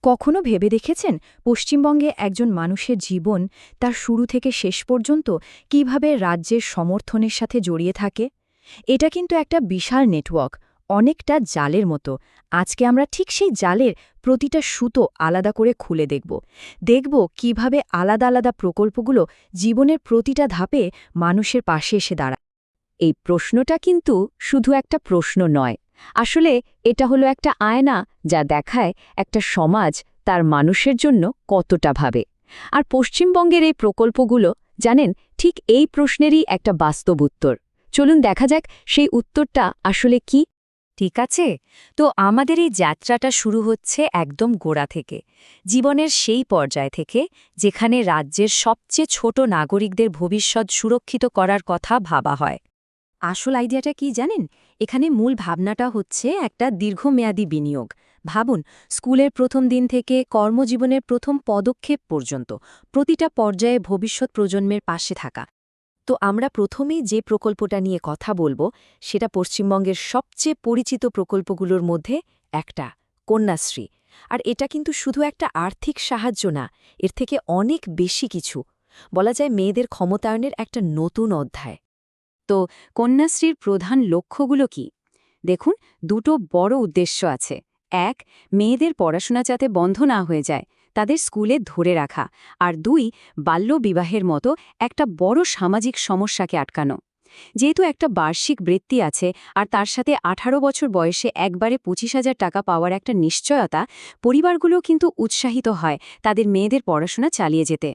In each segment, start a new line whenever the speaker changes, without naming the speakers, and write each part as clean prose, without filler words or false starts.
কখনো ভেবে দেখেছেন পশ্চিমবঙ্গে একজন মানুষের জীবন তার শুরু থেকে শেষ পর্যন্ত কিভাবে রাজ্যের সমর্থনের সাথে জড়িয়ে থাকে? এটা কিন্তু একটা বিশাল নেটওয়ার্ক, অনেকটা জালের মতো। আজকে আমরা ঠিক সেই জালের প্রতিটা সুতো আলাদা করে খুলে দেখব কিভাবে আলাদা আলাদা প্রকল্পগুলো জীবনের প্রতিটা ধাপে মানুষের পাশে এসে দাঁড়ায়।
এই প্রশ্নটা কিন্তু শুধু একটা প্রশ্ন নয়, আসলে এটা হলো একটা আয়না যা দেখায় একটা সমাজ তার মানুষের জন্য কতটা ভাবে। আর পশ্চিমবঙ্গের এই প্রকল্পগুলো জানেন ঠিক এই প্রশ্নেরই একটা বাস্তব উত্তর। চলুন দেখা যাক সেই উত্তরটা আসলে কি।
ঠিক আছে, তো আমাদের এই যাত্রাটা শুরু হচ্ছে একদম গোড়া থেকে, জীবনের সেই পর্যায় থেকে যেখানে রাজ্যের সবচেয়ে ছোট নাগরিকদের ভবিষ্যৎ সুরক্ষিত করার কথা ভাবা হয়। আসল আইডিয়াটা কি জানেন? এখানে মূল ভাবনাটা হচ্ছে একটা দীর্ঘমেয়াদী বিনিয়োগ। ভাবুন, স্কুলের প্রথম দিন থেকে কর্মজীবনের প্রথম পদক্ষেপ পর্যন্ত প্রতিটা পর্যায়ে ভবিষ্যৎ প্রজন্মের পাশে থাকা। তো আমরা প্রথমেই যে প্রকল্পটা নিয়ে কথা বলবো সেটা পশ্চিমবঙ্গের সবচেয়ে পরিচিত প্রকল্পগুলোর মধ্যে একটা, কন্যাশ্রী। আর এটা কিন্তু শুধু একটা আর্থিক সাহায্য না, এর থেকে অনেক বেশি কিছু। বলা যায় মেয়েদের ক্ষমতায়নের একটা নতুন অধ্যায়।
তো কন্যাশ্রীর প্রধান লক্ষ্যগুলো কি? দেখুন, দুটো বড় উদ্দেশ্য আছে। এক, মেয়েদের পড়াশোনা যাতে বন্ধ না হয়ে যায়, তাদের স্কুলে ধরে রাখা। আর দুই, বাল্যবিবাহের মতো একটা বড় সামাজিক সমস্যাকে আটকানো। যেহেতু একটা বার্ষিক বৃত্তি আছে আর তার সাথে 18 বছর বয়সে একবারে 25,000 টাকা পাওয়ার একটা নিশ্চয়তা, পরিবারগুলো কিন্তু উৎসাহিত হয় তাদের মেয়েদের পড়াশোনা চালিয়ে যেতে।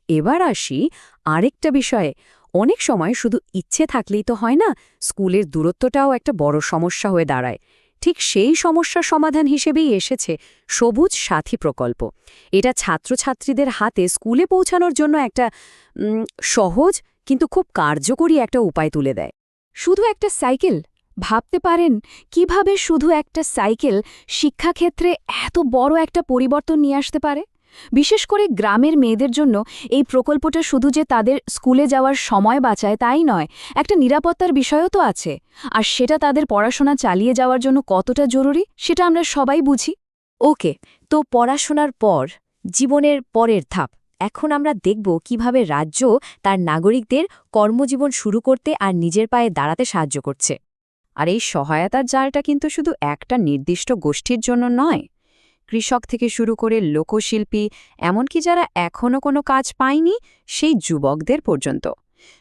এবার আসি আরেকটা বিষয়ে। অনেক সময় শুধু ইচ্ছে থাকলেই তো হয় না, স্কুলের দূরত্বটাও একটা বড় সমস্যা হয়ে দাঁড়ায়। ঠিক সেই সমস্যার সমাধান হিসেবেই এসেছে সবুজ সাথী প্রকল্প। এটা ছাত্রছাত্রীদের হাতে স্কুলে পৌঁছানোর জন্য একটা সহজ কিন্তু খুব কার্যকরী একটা উপায় তুলে দেয়।
শুধু একটা সাইকেল, ভাবতে পারেন কিভাবে শুধু একটা সাইকেল শিক্ষাক্ষেত্রে এত বড় একটা পরিবর্তন নিয়ে আসতে পারে? বিশেষ করে গ্রামের মেয়েদের জন্য এই প্রকল্পটা শুধু যে তাদের স্কুলে যাওয়ার সময় বাঁচায় তাই নয়, একটা নিরাপত্তার বিষয়ও তো আছে। আর সেটা তাদের পড়াশোনা চালিয়ে যাওয়ার জন্য কতটা জরুরি সেটা আমরা সবাই বুঝি।
ওকে, তো পড়াশোনার পর জীবনের পরের ধাপ। এখন আমরা দেখব কিভাবে রাজ্য তার নাগরিকদের কর্মজীবন শুরু করতে আর নিজের পায়ে দাঁড়াতে সাহায্য করছে।
আর এই সহায়তার জালটা কিন্তু শুধু একটা নির্দিষ্ট গোষ্ঠীর জন্য নয়। কৃষক থেকে শুরু করে লোকশিল্পী, এমনকি যারা এখনও কোনো কাজ পায়নি সেই যুবকদের পর্যন্ত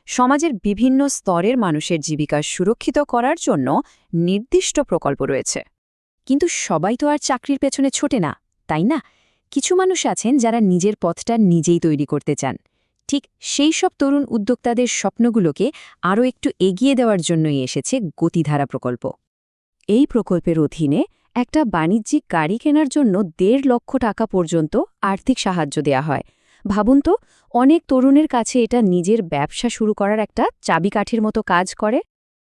সমাজের বিভিন্ন স্তরের মানুষের জীবিকা সুরক্ষিত করার জন্য নির্দিষ্ট প্রকল্প রয়েছে।
কিন্তু সবাই তো আর চাকরির পেছনে ছোটে না, তাই না? কিছু মানুষ আছেন যারা নিজের পথটা নিজেই তৈরি করতে চান। ঠিক সেই সব তরুণ উদ্যোক্তাদের স্বপ্নগুলোকে আরও একটু এগিয়ে দেওয়ার জন্যই এসেছে গতিধারা প্রকল্প। এই প্রকল্পের অধীনে একটা বাণিজ্যিক গাড়ি কেনার জন্য 1.5 লক্ষ টাকা পর্যন্ত আর্থিক সাহায্য দেয়া হয়। ভাবুন তো, অনেক তরুণের কাছে এটা নিজের ব্যবসা শুরু করার একটা চাবিকাঠির মতো কাজ করে।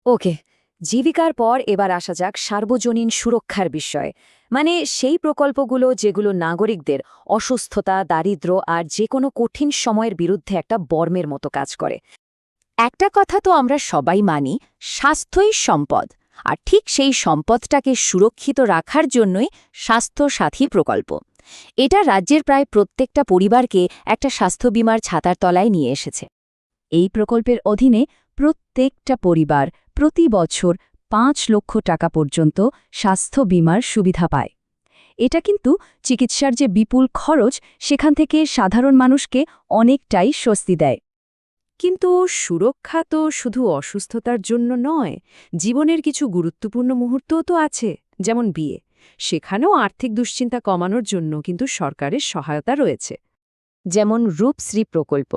ওকে, জীবিকার পর এবার আসা যাক সার্বজনীন সুরক্ষার বিষয়। মানে সেই প্রকল্পগুলো যেগুলো নাগরিকদের অসুস্থতা, দারিদ্র্য আর যে কোনো কঠিন সময়ের বিরুদ্ধে একটা বর্মের মতো কাজ করে। একটা কথা তো আমরা সবাই মানি, স্বাস্থ্যই সম্পদ। আর ঠিক সেই সম্পদটাকে সুরক্ষিত রাখার জন্যই স্বাস্থ্য সাথী প্রকল্প। এটা রাজ্যের প্রায় প্রত্যেকটা পরিবারকে একটা স্বাস্থ্য বীমার ছাতার তলায় নিয়ে এসেছে। এই প্রকল্পের অধীনে প্রত্যেকটা পরিবার প্রতি বছর 5 লক্ষ টাকা পর্যন্ত স্বাস্থ্য বীমার সুবিধা পায়। এটা কিন্তু চিকিৎসার যে বিপুল খরচ সেখান থেকে সাধারণ মানুষকে অনেকটাই স্বস্তি দেয়। কিন্তু সুরক্ষা তো শুধু অসুস্থতার জন্য নয়, জীবনের কিছু গুরুত্বপূর্ণ মুহূর্তও তো আছে, যেমন বিয়ে। সেখানেও আর্থিক দুশ্চিন্তা কমানোর জন্য কিন্তু সরকারের সহায়তা রয়েছে। যেমন রূপশ্রী প্রকল্প।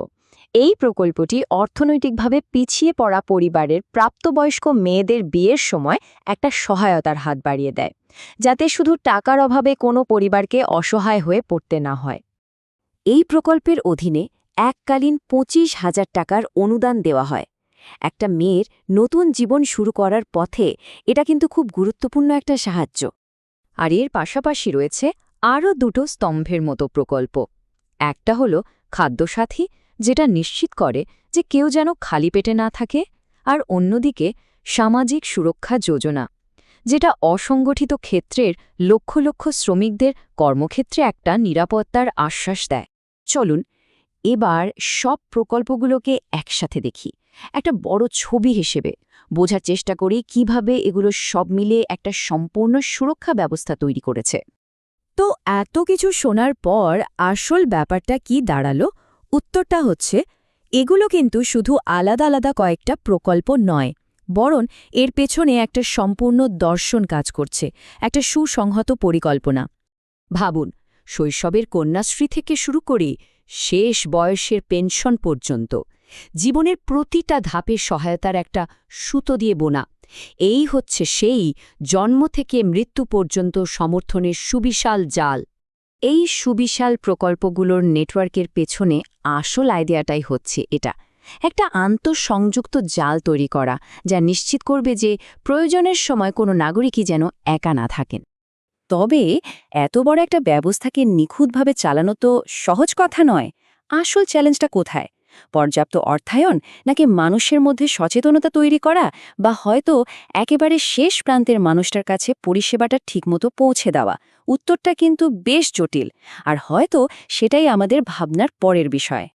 এই প্রকল্পটি অর্থনৈতিকভাবে পিছিয়ে পড়া পরিবারের প্রাপ্তবয়স্ক মেয়েদের বিয়ের সময় একটা সহায়তার হাত বাড়িয়ে দেয়, যাতে শুধু টাকার অভাবে কোনো পরিবারকে অসহায় হয়ে পড়তে না হয়। এই প্রকল্পের অধীনে এককালীন 25,000 টাকার অনুদান দেওয়া হয়। একটা মেয়ের নতুন জীবন শুরু করার পথে এটা কিন্তু খুব গুরুত্বপূর্ণ একটা সাহায্য। আর এর পাশাপাশি রয়েছে আরও দুটো স্তম্ভের মতো প্রকল্প। একটা হলো খাদ্যসাথী, যেটা নিশ্চিত করে যে কেউ যেন খালি পেটে না থাকে। আর অন্যদিকে সামাজিক সুরক্ষা যোজনা, যেটা অসংগঠিত ক্ষেত্রের লক্ষ লক্ষ শ্রমিকদের কর্মক্ষেত্রে একটা নিরাপত্তার আশ্বাস দেয়। চলুন এবার সব প্রকল্পগুলোকে একসাথে দেখি, একটা বড় ছবি হিসেবে বোঝার চেষ্টা করি কিভাবে এগুলো সব মিলে একটা সম্পূর্ণ সুরক্ষা ব্যবস্থা তৈরি করেছে।
তো এত কিছু শোনার পর আসল ব্যাপারটা কি দাঁড়ালো? উত্তরটা হচ্ছে, এগুলো কিন্তু শুধু আলাদা আলাদা কয়েকটা প্রকল্প নয়, বরং এর পেছনে একটা সম্পূর্ণ দর্শন কাজ করছে, একটা সুসংহত পরিকল্পনা।
ভাবুন, শৈশবের কন্যাশ্রী থেকে শুরু করে শেষ বয়সের পেনশন পর্যন্ত জীবনের প্রতিটা ধাপে সহায়তার একটা সুতো দিয়ে বোনা। এই হচ্ছে সেই জন্ম থেকে মৃত্যু পর্যন্ত সমর্থনের সুবিশাল জাল। এই সুবিশাল প্রকল্পগুলোর নেটওয়ার্কের পেছনে আসল আইডিয়াটাই হচ্ছে এটা, একটা আন্তঃসংযুক্ত জাল তৈরি করা, যা নিশ্চিত করবে যে প্রয়োজনের সময় কোনো নাগরিকই যেন একা না থাকেন। তবে এত বড় একটা ব্যবস্থাকে নিখুঁতভাবে চালানো তো সহজ কথা নয়। আসল চ্যালেঞ্জটা কোথায়? পর্যাপ্ত অর্থায়ন, নাকি মানুষের মধ্যে সচেতনতা তৈরি করা, বা হয়তো একেবারে শেষ প্রান্তের মানুষটার কাছে পরিষেবাটা ঠিকমতো পৌঁছে দেওয়া? উত্তরটা কিন্তু বেশ জটিল, আর হয়তো সেটাই আমাদের ভাবনার পরের বিষয়।